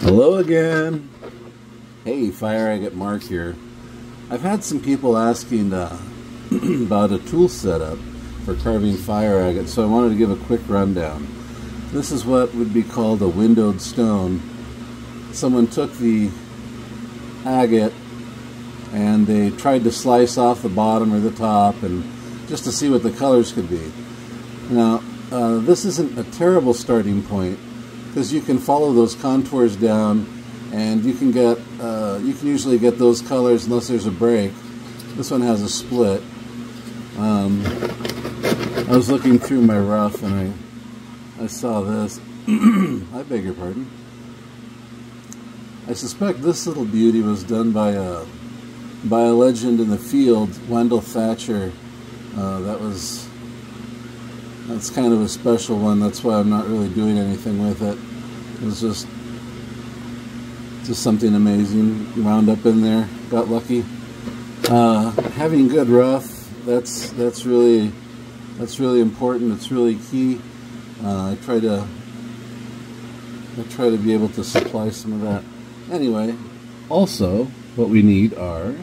Hello again. Hey, Fire Agate Mark here. I've had some people asking about a tool setup for carving fire agate, so I wanted to give a quick rundown. This is what would be called a windowed stone. Someone took the agate and they tried to slice off the bottom or the top and just to see what the colors could be. Now, this isn't a terrible starting point because you can follow those contours down and you can get you can usually get those colors unless there's a break. This one has a split. I was looking through my rough and I saw this. I beg your pardon. I suspect this little beauty was done by a legend in the field, Wendell Thatcher. That's kind of a special one. That's why I'm not really doing anything with it. It was just something amazing wound up in there. Got lucky. Having good rough, that's really important. It's really key. I try to be able to supply some of that. Anyway, also what we need are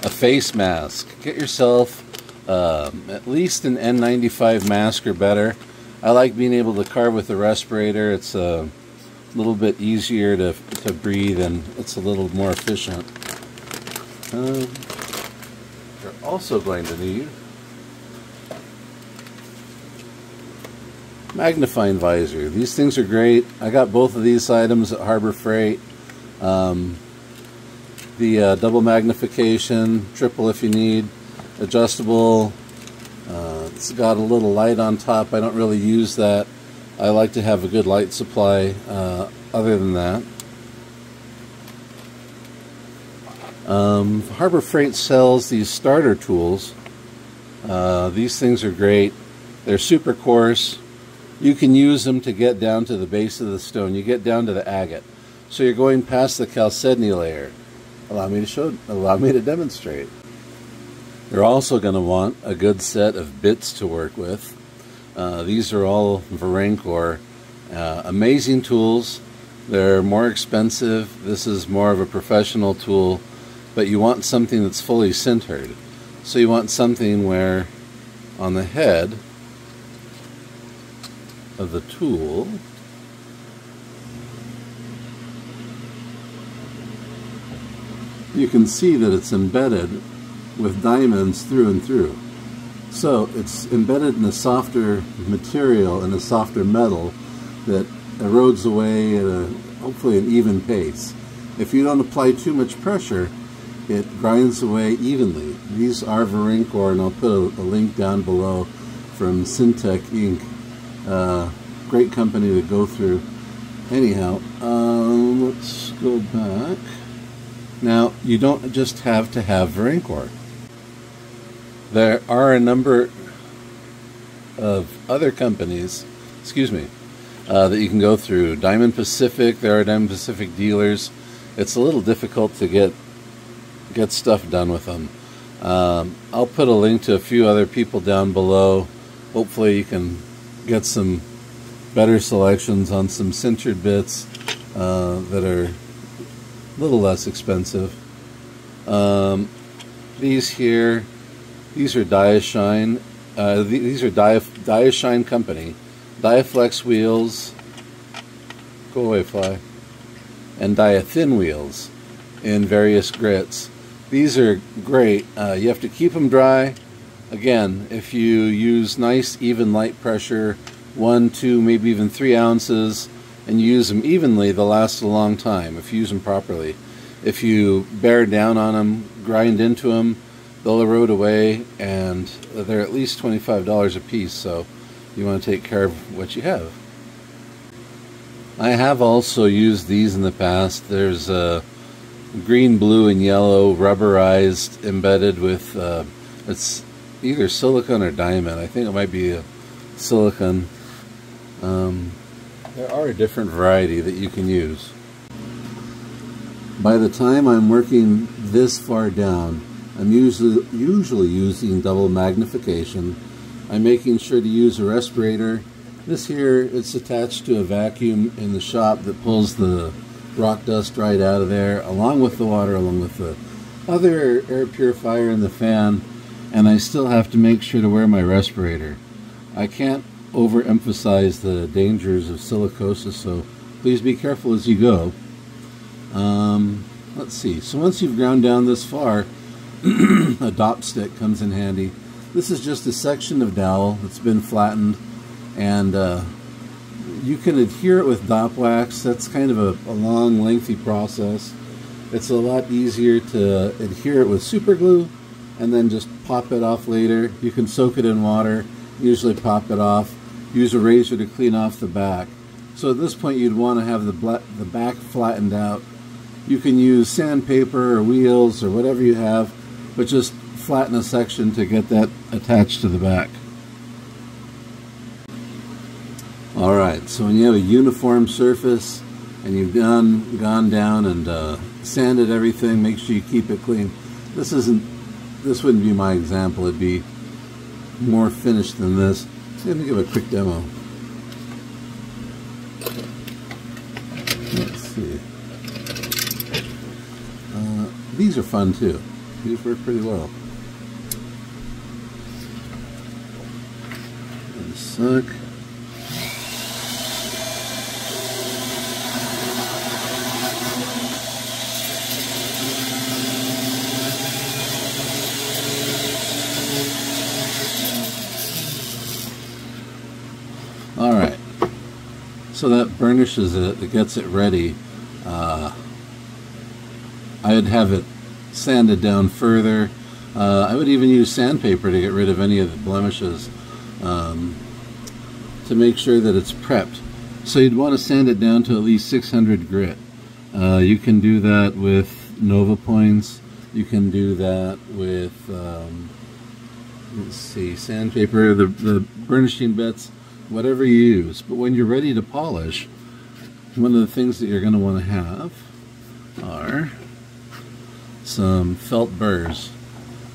a face mask. Get yourself at least an N95 mask or better. I like being able to carve with a respirator. It's a little bit easier to breathe and it's a little more efficient. You're also going to need magnifying visor. These things are great. I got both of these items at Harbor Freight. The double magnification, triple if you need, adjustable. It's got a little light on top. I don't really use that. I like to have a good light supply other than that. Harbor Freight sells these starter tools. These things are great. They're super coarse. You can use them to get down to the base of the stone. You get down to the agate. So you're going past the chalcedony layer. Allow me to demonstrate. You're also going to want a good set of bits to work with. These are all Varancor. Amazing tools. They're more expensive. This is more of a professional tool, but you want something that's fully sintered. So you want something where on the head of the tool you can see that it's embedded with diamonds through and through. So it's embedded in a softer material and a softer metal that erodes away at hopefully an even pace. If you don't apply too much pressure, it grinds away evenly. These are Varancor, and I'll put a link down below from Syntec Inc. Great company to go through. Anyhow, let's go back. Now, you don't just have to have Varancor. There are a number of other companies, that you can go through. Diamond Pacific, there are Diamond Pacific dealers. It's a little difficult to get stuff done with them. I'll put a link to a few other people down below. Hopefully you can get some better selections on some sintered bits that are a little less expensive. These here, these are Diashine. These are Diashine Company. Diaflex wheels. Go away, fly. And Diathin wheels in various grits. These are great. You have to keep them dry. Again, if you use nice, even light pressure, 1, 2, maybe even 3 ounces, and you use them evenly, they'll last a long time if you use them properly. If you bear down on them, grind into them, they'll erode away, and they're at least $25 a piece, so you want to take care of what you have. I have also used these in the past. There's green, blue, and yellow rubberized embedded with, it's either silicone or diamond. I think it might be a silicone. There are a different variety that you can use. By the time I'm working this far down, I'm usually using double magnification. I'm making sure to use a respirator This here, it's attached to a vacuum in the shop that pulls the rock dust right out of there, along with the water, along with the other air purifier in the fan, and I still have to make sure to wear my respirator. I can't overemphasize the dangers of silicosis, so please be careful as you go. Let's see, so once you've ground down this far, a dop stick comes in handy. This is just a section of dowel that's been flattened, and you can adhere it with dop wax. That's kind of a long, lengthy process. It's a lot easier to adhere it with super glue and then just pop it off later. You can soak it in water, usually pop it off, use a razor to clean off the back. So at this point you'd want to have the back flattened out. You can use sandpaper or wheels or whatever you have, but just flatten a section to get that attached to the back. Alright, so when you have a uniform surface and you've gone down and sanded everything, make sure you keep it clean. This wouldn't be my example, it'd be more finished than this. Let me give a quick demo. Let's see. These are fun too. These work pretty well. One sec. Alright, so that burnishes it, it gets it ready. I would have it sanded down further. I would even use sandpaper to get rid of any of the blemishes, to make sure that it's prepped. So you'd want to sand it down to at least 600 grit. You can do that with Nova points. You can do that with, let's see, sandpaper, the burnishing bits, whatever you use. But when you're ready to polish, one of the things that you're going to want to have are some felt burrs.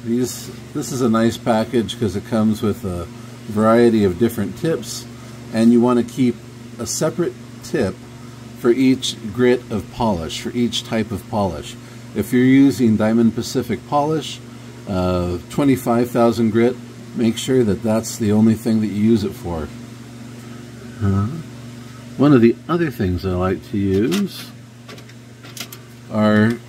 This is a nice package because it comes with a variety of different tips, and you want to keep a separate tip for each grit of polish, for each type of polish. If you're using Diamond Pacific polish, 25,000 grit, make sure that that's the only thing that you use it for. One of the other things I like to use are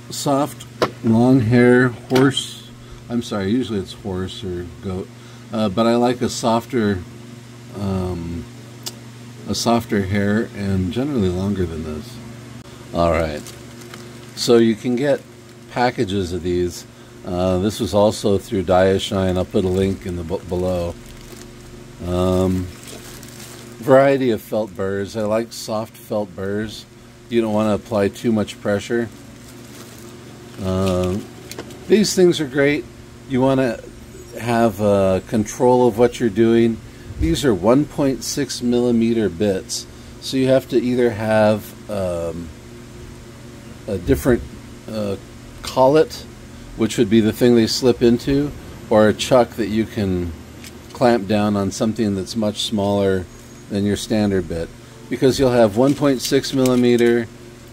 soft, long hair horse. I'm sorry, usually it's horse or goat, but I like a softer hair, and generally longer than this. Alright, so you can get packages of these. This was also through Diashine. I'll put a link in the below. Variety of felt burrs. I like soft felt burrs. You don't want to apply too much pressure. These things are great. You want to have control of what you're doing. These are 1.6 millimeter bits, so you have to either have a different collet, which would be the thing they slip into, or a chuck that you can clamp down on something that's much smaller than your standard bit, because you'll have 1.6 millimeter,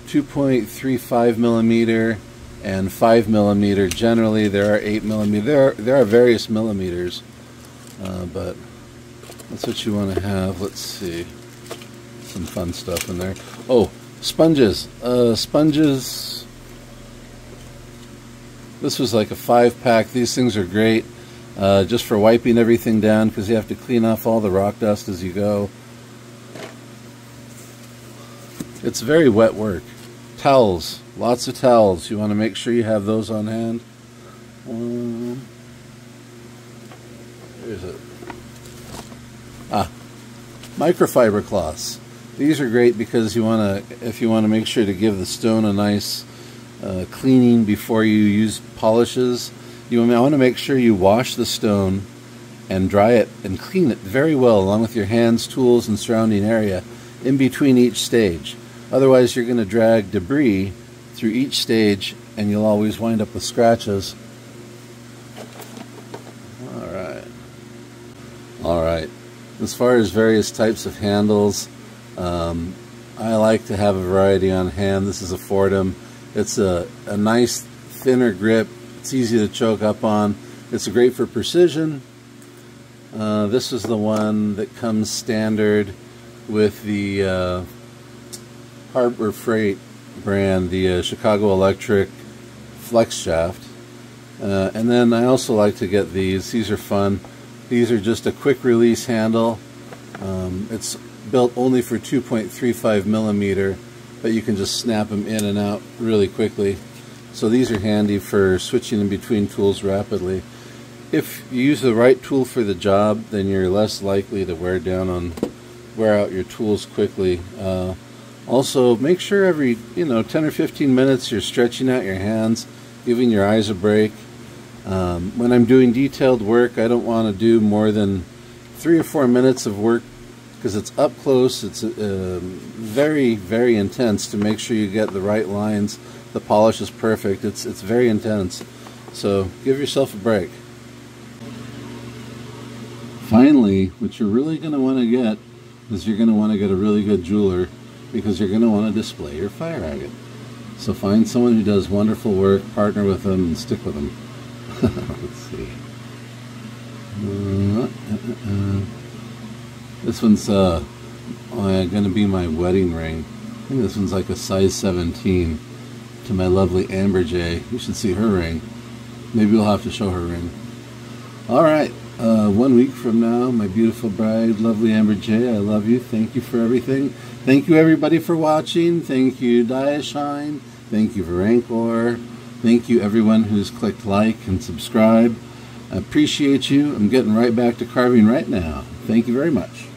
2.35 millimeter, and 5 millimeter. Generally, there are 8 millimeter. There are various millimeters, but that's what you want to have. Let's see, some fun stuff in there. Oh, sponges. Sponges. This was like a 5-pack. These things are great, just for wiping everything down, because you have to clean off all the rock dust as you go. It's very wet work. Towels, lots of towels. You want to make sure you have those on hand. Where is it? Microfiber cloths. These are great because you want to, if you want to make sure to give the stone a nice cleaning before you use polishes. You want to make sure you wash the stone and dry it and clean it very well, along with your hands, tools, and surrounding area in between each stage. Otherwise, you're going to drag debris through each stage, and you'll always wind up with scratches. Alright. Alright. The As far as various types of handles, I like to have a variety on hand. This is a Fordham. It's a nice thinner grip. It's easy to choke up on. It's great for precision. This is the one that comes standard with the Harbor Freight brand, the Chicago Electric Flex Shaft. And then I also like to get these. These are fun. These are just a quick release handle. It's built only for 2.35 millimeter, but you can just snap them in and out really quickly. So these are handy for switching in between tools rapidly. If you use the right tool for the job, then you're less likely to wear out your tools quickly. Also, make sure every 10 or 15 minutes you're stretching out your hands, giving your eyes a break. When I'm doing detailed work, I don't want to do more than 3 or 4 minutes of work because it's up close. It's very, very intense to make sure you get the right lines. The polish is perfect. It's very intense. So give yourself a break. Finally, what you're really going to want to get is you're going to want to get a really good jeweler, because you're going to want to display your fire agate. So find someone who does wonderful work, partner with them, and stick with them. Let's see. This one's going to be my wedding ring. I think this one's like a size 17 to my lovely Amber J. You should see her ring. Maybe we'll have to show her ring. Alright, 1 week from now, my beautiful bride, lovely Amber J, I love you. Thank you for everything. Thank you everybody for watching. Thank you Diashine. Thank you Verancor. Thank you everyone who's clicked like and subscribe. I appreciate you. I'm getting right back to carving right now. Thank you very much.